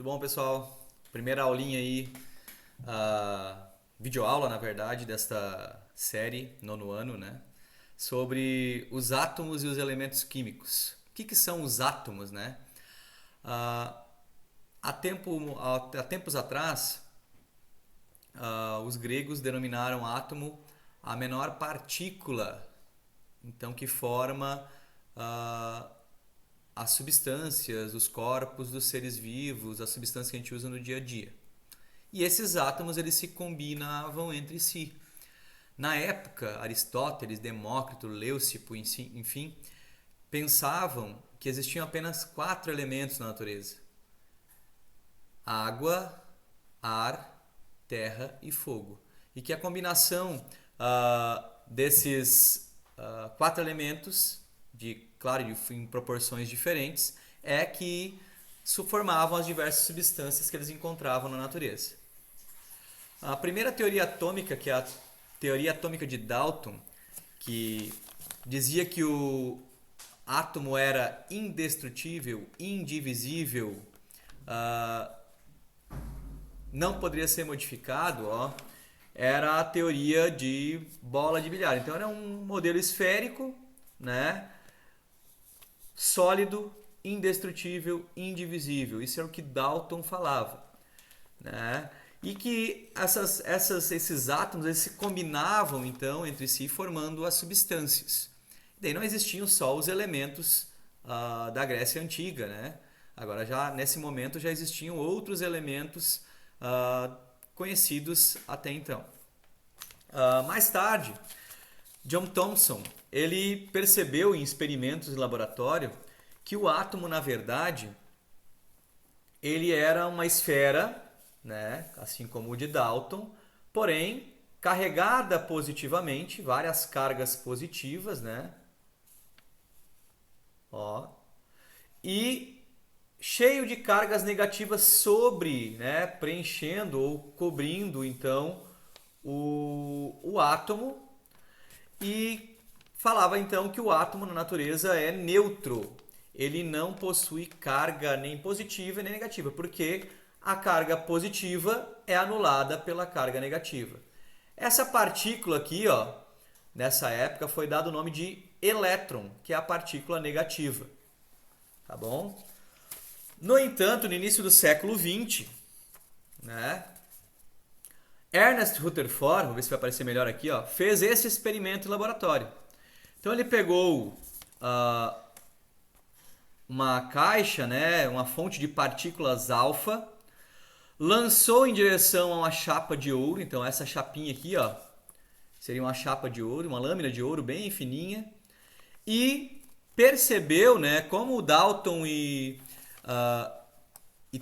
bom, pessoal? Primeira aulinha aí, videoaula, na verdade, desta série, nono ano, né? Sobre os átomos e os elementos químicos. O que são os átomos, né? Ah, há tempos atrás, os gregos denominaram átomo a menor partícula, então, que forma as substâncias, os corpos dos seres vivos, as substâncias que a gente usa no dia a dia. E esses átomos eles se combinavam entre si. Na época, Aristóteles, Demócrito, Leucipo, enfim, pensavam que existiam apenas 4 elementos na natureza: água, ar, terra e fogo. E que a combinação desses 4 elementos, claro, em proporções diferentes, é que formavam as diversas substâncias que eles encontravam na natureza. A primeira teoria atômica, que é a teoria atômica de Dalton, que dizia que o átomo era indestrutível, indivisível, não poderia ser modificado, era a teoria de bola de bilhar. Então era um modelo esférico, né? Sólido, indestrutível, indivisível. Isso era o que Dalton falava, né? E que esses átomos eles se combinavam então entre si, formando as substâncias. Daí não existiam só os elementos da Grécia Antiga, né? Agora já nesse momento já existiam outros elementos conhecidos até então. Mais tarde, John Thomson ele percebeu em experimentos de laboratório que o átomo, na verdade, ele era uma esfera, né, assim como o de Dalton, porém carregada positivamente, várias cargas positivas, né? E cheio de cargas negativas sobre, né, preenchendo ou cobrindo então o átomo, e falava então que o átomo na natureza é neutro. Ele não possui carga nem positiva nem negativa, porque a carga positiva é anulada pela carga negativa. Essa partícula aqui, nessa época foi dado o nome de elétron, que é a partícula negativa. Tá bom? No entanto, no início do século XX, né, Ernest Rutherford, vamos ver se vai aparecer melhor aqui, fez esse experimento em laboratório. Então ele pegou uma caixa, né, uma fonte de partículas alfa, lançou em direção a uma chapa de ouro. Então essa chapinha aqui, seria uma chapa de ouro, uma lâmina de ouro bem fininha, e percebeu, né, como Dalton e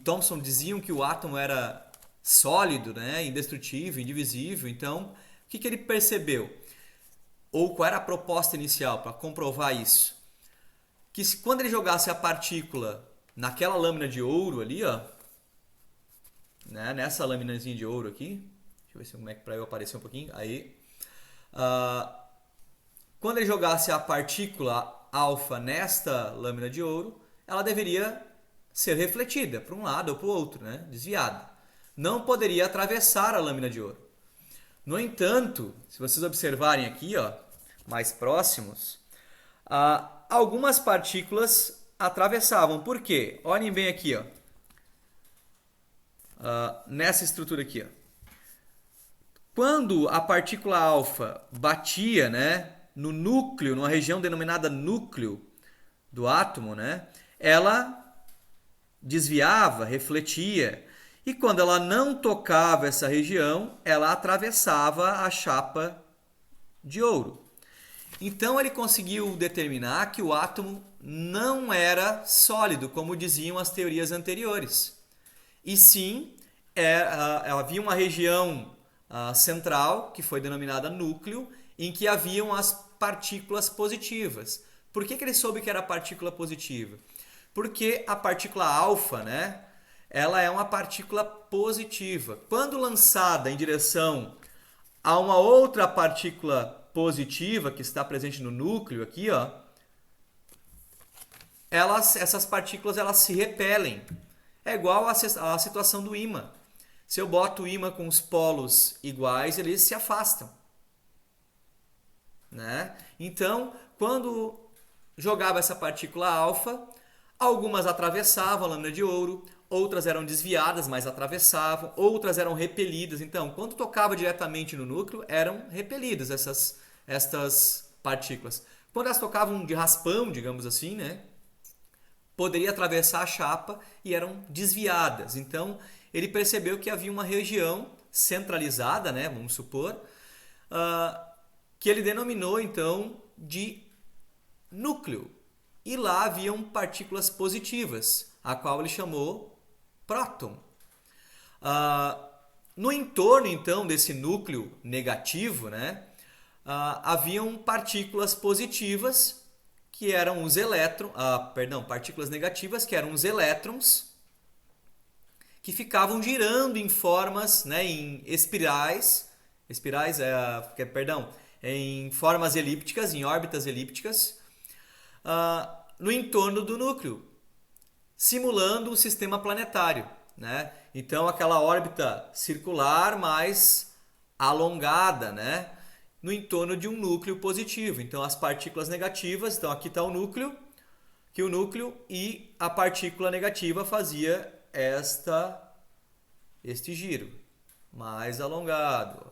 Thomson diziam que o átomo era sólido, né, indestrutível, indivisível. Então, o que ele percebeu? Ou qual era a proposta inicial para comprovar isso? Que quando ele jogasse a partícula naquela lâmina de ouro ali, né, nessa laminazinha de ouro aqui, deixa eu ver se como é que para eu aparecer um pouquinho, aí, quando ele jogasse a partícula alfa nesta lâmina de ouro, ela deveria ser refletida para um lado ou para o outro, né, desviada. Não poderia atravessar a lâmina de ouro. No entanto, se vocês observarem aqui, mais próximos, algumas partículas atravessavam. Por quê? Olhem bem aqui, nessa estrutura aqui. Quando a partícula alfa batia, né, no núcleo, numa região denominada núcleo do átomo, né, ela desviava, refletia. E quando ela não tocava essa região, ela atravessava a chapa de ouro. Então ele conseguiu determinar que o átomo não era sólido, como diziam as teorias anteriores. E sim, havia uma região central, que foi denominada núcleo, em que haviam as partículas positivas. Por que ele soube que era partícula positiva? Porque a partícula alfa, né, ela é uma partícula positiva. Quando lançada em direção a uma outra partícula positiva que está presente no núcleo aqui, essas partículas elas se repelem. É igual à situação do ímã. Se eu boto o ímã com os polos iguais, eles se afastam, né? Então, quando jogava essa partícula alfa, algumas atravessavam a lâmina de ouro, outras eram desviadas, mas atravessavam, outras eram repelidas. Então, quando tocava diretamente no núcleo, eram repelidas estas partículas. Quando elas tocavam de raspão, digamos assim, né, poderia atravessar a chapa e eram desviadas. Então, ele percebeu que havia uma região centralizada, né, vamos supor, que ele denominou então de núcleo. E lá haviam partículas positivas, a qual ele chamou próton. No entorno então desse núcleo negativo, né, haviam partículas positivas que eram os partículas negativas que eram os elétrons, que ficavam girando em formas, né, em em formas elípticas, em órbitas elípticas, no entorno do núcleo, simulando o sistema planetário, né? Então aquela órbita circular mais alongada, né, no entorno de um núcleo positivo. Então as partículas negativas, então aqui está o núcleo e a partícula negativa fazia este giro mais alongado,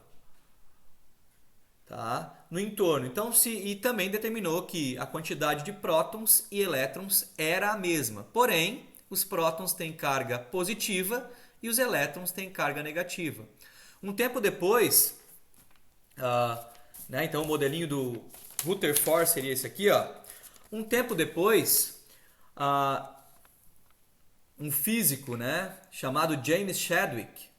tá? No entorno. Então, e também determinou que a quantidade de prótons e elétrons era a mesma. Porém, os prótons têm carga positiva e os elétrons têm carga negativa. Um tempo depois, né, então o modelinho do Rutherford seria esse aqui, ó. Um tempo depois, um físico, né, chamado James Chadwick,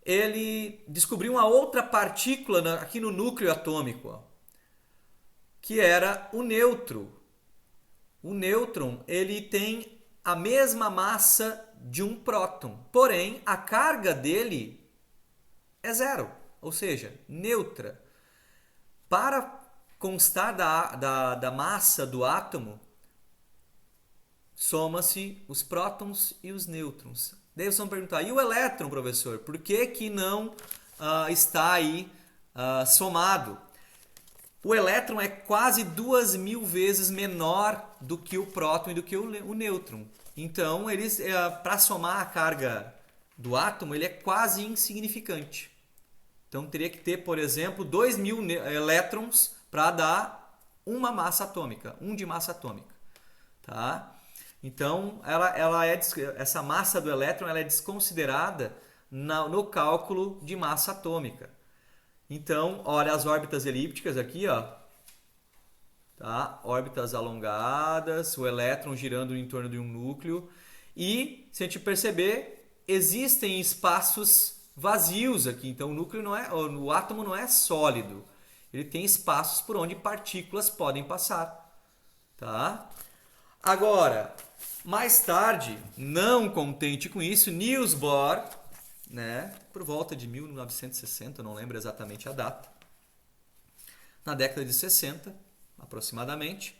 ele descobriu uma outra partícula aqui no núcleo atômico, ó, que era o nêutron. O nêutron, ele tem a mesma massa de um próton, porém a carga dele é zero, ou seja, neutra. Para constar da massa do átomo, soma-se os prótons e os nêutrons. Daí vocês vão perguntar, e o elétron, professor? Por que não está aí somado? O elétron é quase 2.000 vezes menor do que o próton e do que o nêutron. Então, para somar a carga do átomo, ele é quase insignificante. Então, teria que ter, por exemplo, 2.000 elétrons para dar uma massa atômica, de massa atômica. Tá? Então, essa massa do elétron ela é desconsiderada no cálculo de massa atômica. Então, olha as órbitas elípticas aqui, ó. Tá? Órbitas alongadas, o elétron girando em torno de um núcleo. E, se a gente perceber, existem espaços vazios aqui. Então, o átomo não é sólido. Ele tem espaços por onde partículas podem passar. Tá? Agora, mais tarde, não contente com isso, Niels Bohr, né, por volta de 1960, não lembro exatamente a data, na década de 60, aproximadamente,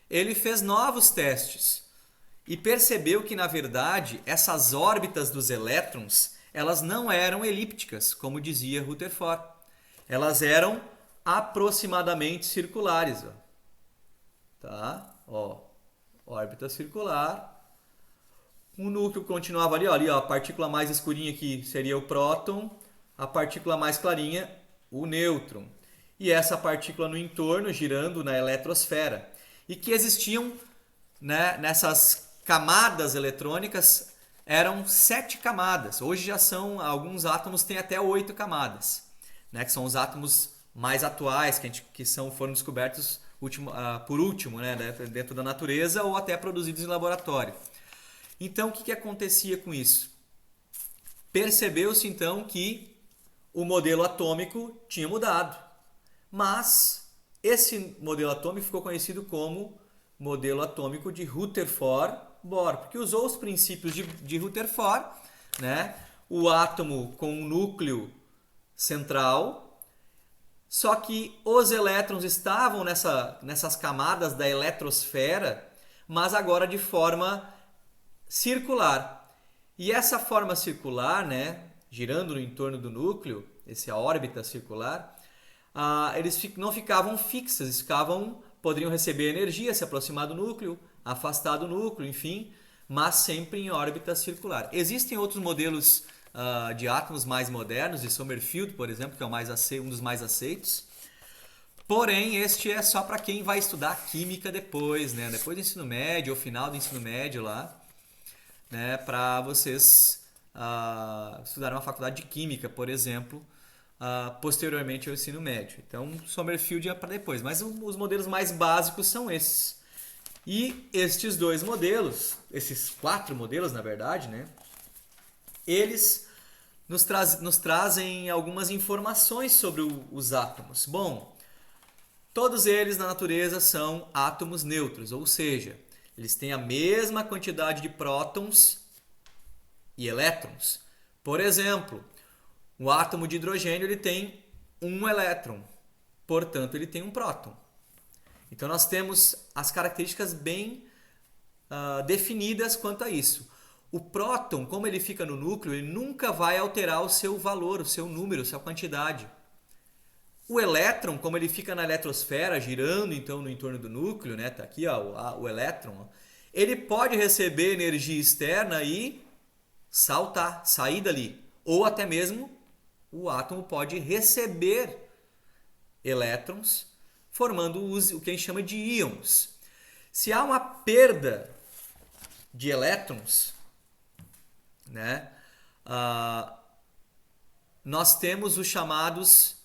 ele fez novos testes e percebeu que, na verdade, essas órbitas dos elétrons, elas não eram elípticas, como dizia Rutherford. Elas eram aproximadamente circulares. Ó. Tá? Ó. Órbita circular. O núcleo continuava ali, ó, a partícula mais escurinha aqui seria o próton, a partícula mais clarinha, o nêutron. E essa partícula no entorno girando na eletrosfera. E que existiam, né, nessas camadas eletrônicas, eram 7 camadas. Hoje já são, alguns átomos têm até 8 camadas, né, que são os átomos mais atuais, foram descobertos por último, né, dentro da natureza ou até produzidos em laboratório. Então, o que acontecia com isso? Percebeu-se então que o modelo atômico tinha mudado, mas esse modelo atômico ficou conhecido como modelo atômico de Rutherford-Bohr, porque usou os princípios de Rutherford, né, o átomo com um núcleo central. Só que os elétrons estavam nessas camadas da eletrosfera, mas agora de forma circular. E essa forma circular, né, girando no entorno do núcleo, essa órbita circular, eles não ficavam fixas, eles poderiam receber energia, se aproximar do núcleo, afastar do núcleo, enfim, mas sempre em órbita circular. Existem outros modelos de átomos mais modernos, de Sommerfeld, por exemplo, que é um dos mais aceitos. Porém, este é só para quem vai estudar química depois, né? Depois do ensino médio, ou final do ensino médio lá, né? Para vocês estudarem uma faculdade de química, por exemplo, posteriormente ao ensino médio. Então, Sommerfeld é para depois. Mas os modelos mais básicos são esses. E estes dois modelos, esses 4 modelos, na verdade, né? Eles nos trazem algumas informações sobre os átomos. Bom, todos eles na natureza são átomos neutros, ou seja, eles têm a mesma quantidade de prótons e elétrons. Por exemplo, o átomo de hidrogênio ele tem um elétron, portanto ele tem um próton. Então nós temos as características bem definidas quanto a isso. O próton, como ele fica no núcleo, ele nunca vai alterar o seu valor, o seu número, a sua quantidade. O elétron, como ele fica na eletrosfera, girando então no entorno do núcleo, né? Tá aqui ó, o elétron, ó, ele pode receber energia externa e sair dali. Ou até mesmo o átomo pode receber elétrons, formando o que a gente chama de íons. Se há uma perda de elétrons, né, nós temos os chamados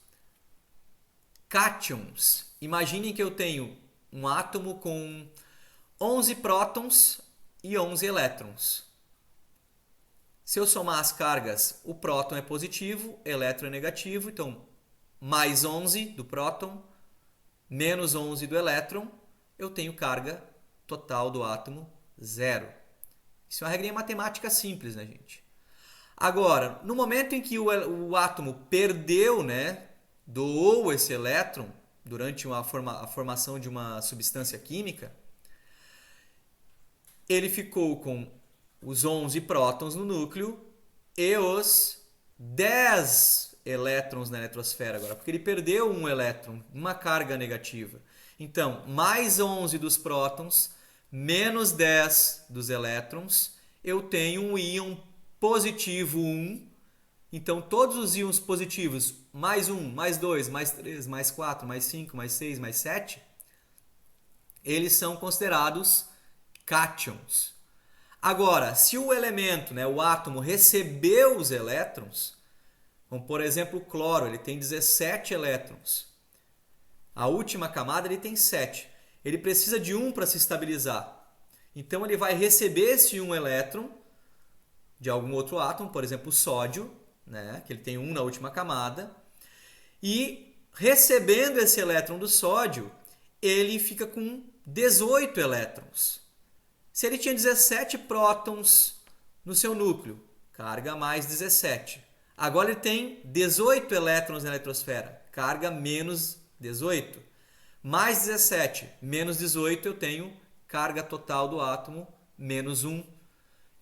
cátions. Imaginem que eu tenho um átomo com 11 prótons e 11 elétrons. Se eu somar as cargas, o próton é positivo, elétron é negativo, então mais 11 do próton, menos 11 do elétron, eu tenho carga total do átomo 0. Isso é uma regrinha matemática simples, né, gente? Agora, no momento em que o átomo perdeu, né, doou esse elétron durante a formação de uma substância química, ele ficou com os 11 prótons no núcleo e os 10 elétrons na eletrosfera agora, porque ele perdeu um elétron, uma carga negativa. Então, mais 11 dos prótons, menos 10 dos elétrons, eu tenho um íon positivo 1. Então, todos os íons positivos, mais 1, mais 2, mais 3, mais 4, mais 5, mais 6, mais 7, eles são considerados cátions. Agora, se o elemento, né, o átomo, recebeu os elétrons, como por exemplo o cloro, ele tem 17 elétrons. A última camada ele tem 7. Ele precisa de 1 para se estabilizar. Então ele vai receber esse 1 elétron de algum outro átomo, por exemplo o sódio, né, que ele tem 1 na última camada. E recebendo esse elétron do sódio, ele fica com 18 elétrons. Se ele tinha 17 prótons no seu núcleo, carga mais 17. Agora ele tem 18 elétrons na eletrosfera, carga menos 18. Mais 17, menos 18, eu tenho carga total do átomo, menos 1.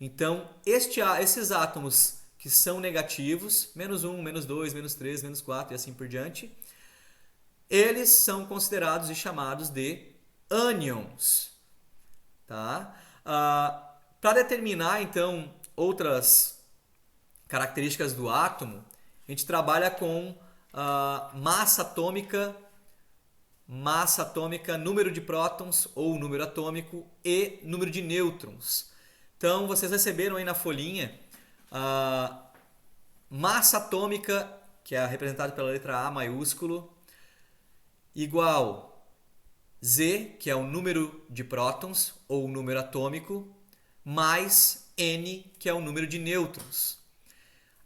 Então, esses átomos que são negativos, menos 1, menos 2, menos 3, menos 4 e assim por diante, eles são considerados e chamados de ânions. Tá? Para determinar, então, outras características do átomo, a gente trabalha com massa atômica, número de prótons ou número atômico e número de nêutrons. Então, vocês receberam aí na folhinha massa atômica, que é representada pela letra A maiúsculo, igual Z, que é o número de prótons ou o número atômico, mais N, que é o número de nêutrons.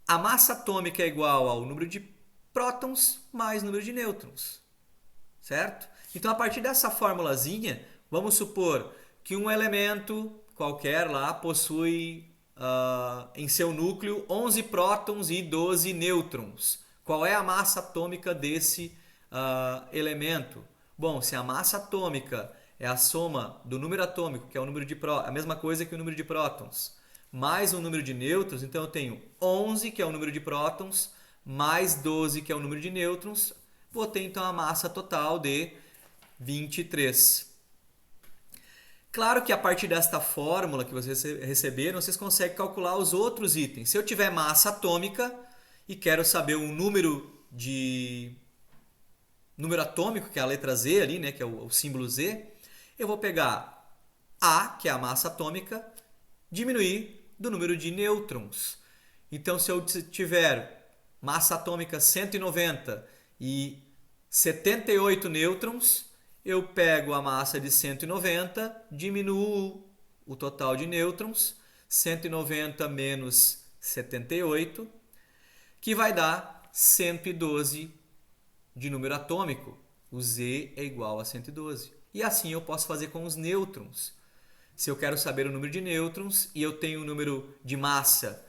A massa atômica é igual ao número de prótons mais número de nêutrons. Certo? Então, a partir dessa formulazinha, vamos supor que um elemento qualquer lá possui em seu núcleo 11 prótons e 12 nêutrons. Qual é a massa atômica desse elemento? Bom, se a massa atômica é a soma do número atômico, que é o número de prótons, a mesma coisa que o número de prótons, mais um número de nêutrons, então eu tenho 11, que é o número de prótons, mais 12, que é o número de nêutrons, vou ter então a massa total de 23. Claro que a partir desta fórmula que vocês receberam, vocês conseguem calcular os outros itens. Se eu tiver massa atômica e quero saber o número atômico, que é a letra Z ali, né, que é o símbolo Z, eu vou pegar A, que é a massa atômica, diminuir do número de nêutrons. Então, se eu tiver massa atômica 190 e 78 nêutrons, eu pego a massa de 190, diminuo o total de nêutrons, 190 menos 78, que vai dar 112 de número atômico. O Z é igual a 112. E assim eu posso fazer com os nêutrons. Se eu quero saber o número de nêutrons e eu tenho o número de massa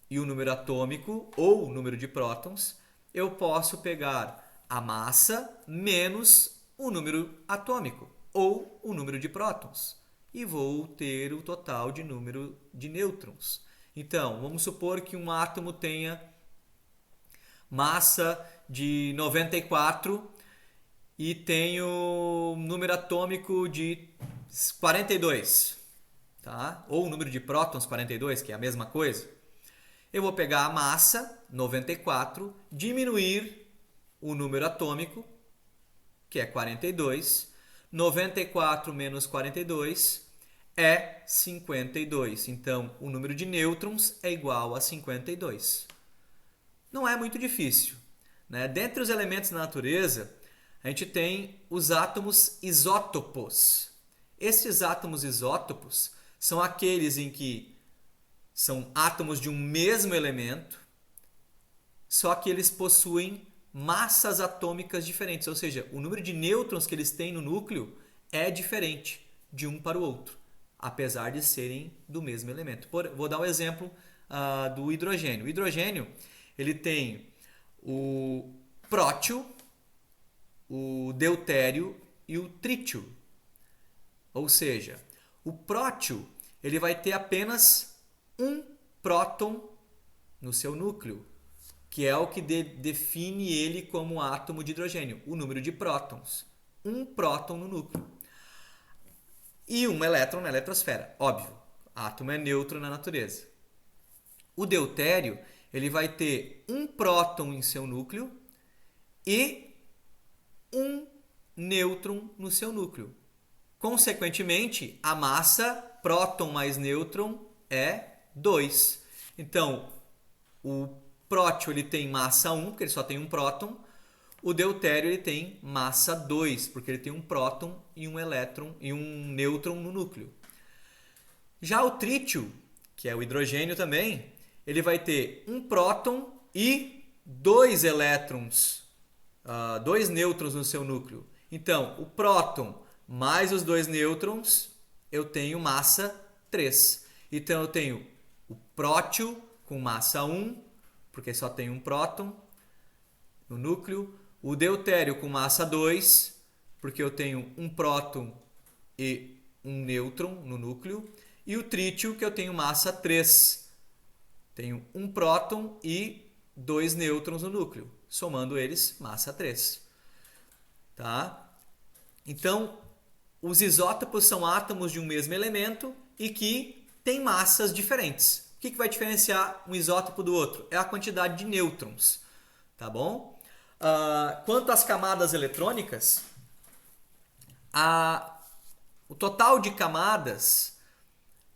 e o número atômico ou o número de prótons, eu posso pegar a massa menos o número atômico ou o número de prótons e vou ter o total de número de nêutrons. Então, vamos supor que um átomo tenha massa de 94 e tenha o número atômico de 42, tá? Ou o número de prótons 42, que é a mesma coisa. Eu vou pegar a massa 94, diminuir o número atômico, que é 42. 94 menos 42 é 52. Então, o número de nêutrons é igual a 52. Não é muito difícil, né? Dentre os elementos da natureza, a gente tem os átomos isótopos. Esses átomos isótopos são aqueles em que são átomos de um mesmo elemento, só que eles possuem massas atômicas diferentes, ou seja, o número de nêutrons que eles têm no núcleo é diferente de um para o outro, apesar de serem do mesmo elemento. Vou dar um exemplo do hidrogênio. O hidrogênio ele tem o prótio, o deutério e o trítio. Ou seja, o prótio ele vai ter apenas um próton no seu núcleo, que é o que define ele como átomo de hidrogênio, o número de prótons. Um próton no núcleo. E um elétron na eletrosfera. Óbvio, átomo é neutro na natureza. O deutério ele vai ter um próton em seu núcleo e um nêutron no seu núcleo. Consequentemente, a massa próton mais nêutron é 2. Então, o prótio ele tem massa 1, porque ele só tem um próton. O deutério ele tem massa 2, porque ele tem um próton e um elétron e um nêutron no núcleo. Já o trítio, que é o hidrogênio também, ele vai ter um próton e 2 elétrons, 2 nêutrons no seu núcleo. Então, o próton mais os 2 nêutrons, eu tenho massa 3. Então, eu tenho o prótio com massa 1, porque só tem um próton no núcleo. O deutério com massa 2, porque eu tenho um próton e um nêutron no núcleo. E o trítio, que eu tenho massa 3. Tenho um próton e 2 nêutrons no núcleo. Somando eles, massa 3. Tá? Então, os isótopos são átomos de um mesmo elemento e que têm massas diferentes. O que vai diferenciar um isótopo do outro? É a quantidade de nêutrons. Tá bom? Quanto às camadas eletrônicas, o total de camadas,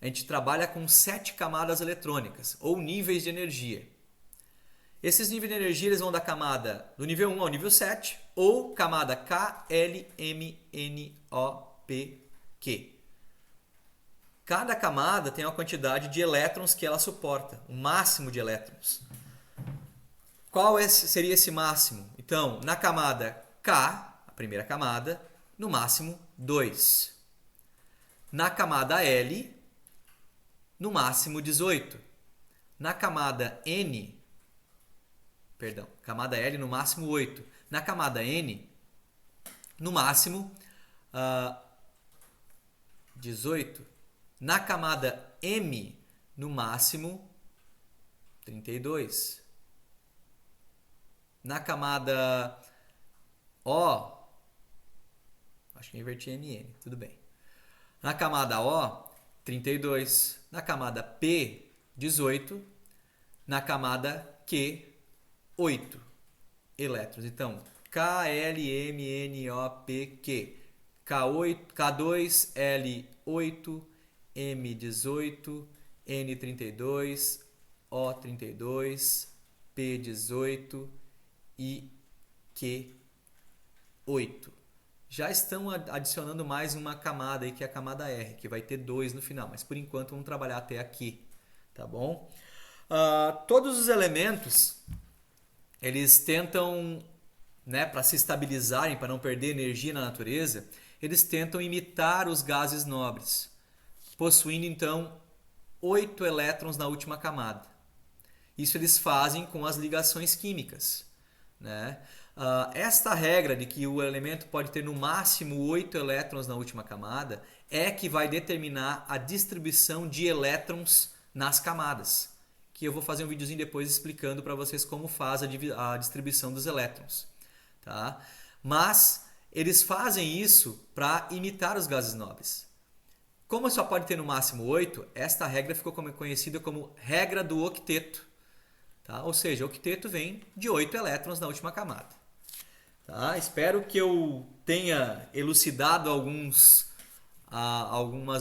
a gente trabalha com 7 camadas eletrônicas, ou níveis de energia. Esses níveis de energia eles vão da camada do nível 1 ao nível 7, ou camada K, L, M, N, O, P, Q. Cada camada tem uma quantidade de elétrons que ela suporta, o máximo de elétrons. Qual seria esse máximo? Então, na camada K, a primeira camada, no máximo 2. Na camada L, no máximo 18. Na camada camada L no máximo 8. Na camada N, no máximo 18. Na camada M, no máximo 32. Na camada O, acho que eu inverti MN, tudo bem. Na camada O, 32. Na camada P, 18. Na camada Q, 8 elétrons. Então, KLMNOPQ. K8, K2, L8, M18, N32, O32, P18 e Q8. Já estão adicionando mais uma camada aí, que é a camada R, que vai ter 2 no final, mas por enquanto vamos trabalhar até aqui, tá bom? Todos os elementos, eles tentam, né, para se estabilizarem, para não perder energia na natureza, eles tentam imitar os gases nobres, possuindo então 8 elétrons na última camada. Isso eles fazem com as ligações químicas, né? Esta regra de que o elemento pode ter no máximo 8 elétrons na última camada é que vai determinar a distribuição de elétrons nas camadas, que eu vou fazer um videozinho depois explicando para vocês como faz a distribuição dos elétrons, tá? Mas eles fazem isso para imitar os gases nobres. Como só pode ter no máximo 8, esta regra ficou conhecida como regra do octeto. Tá? Ou seja, o octeto vem de 8 elétrons na última camada. Tá? Espero que eu tenha elucidado algumas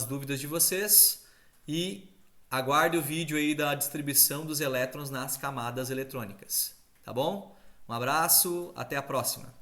dúvidas de vocês e aguarde o vídeo aí da distribuição dos elétrons nas camadas eletrônicas. Tá bom? Um abraço, até a próxima.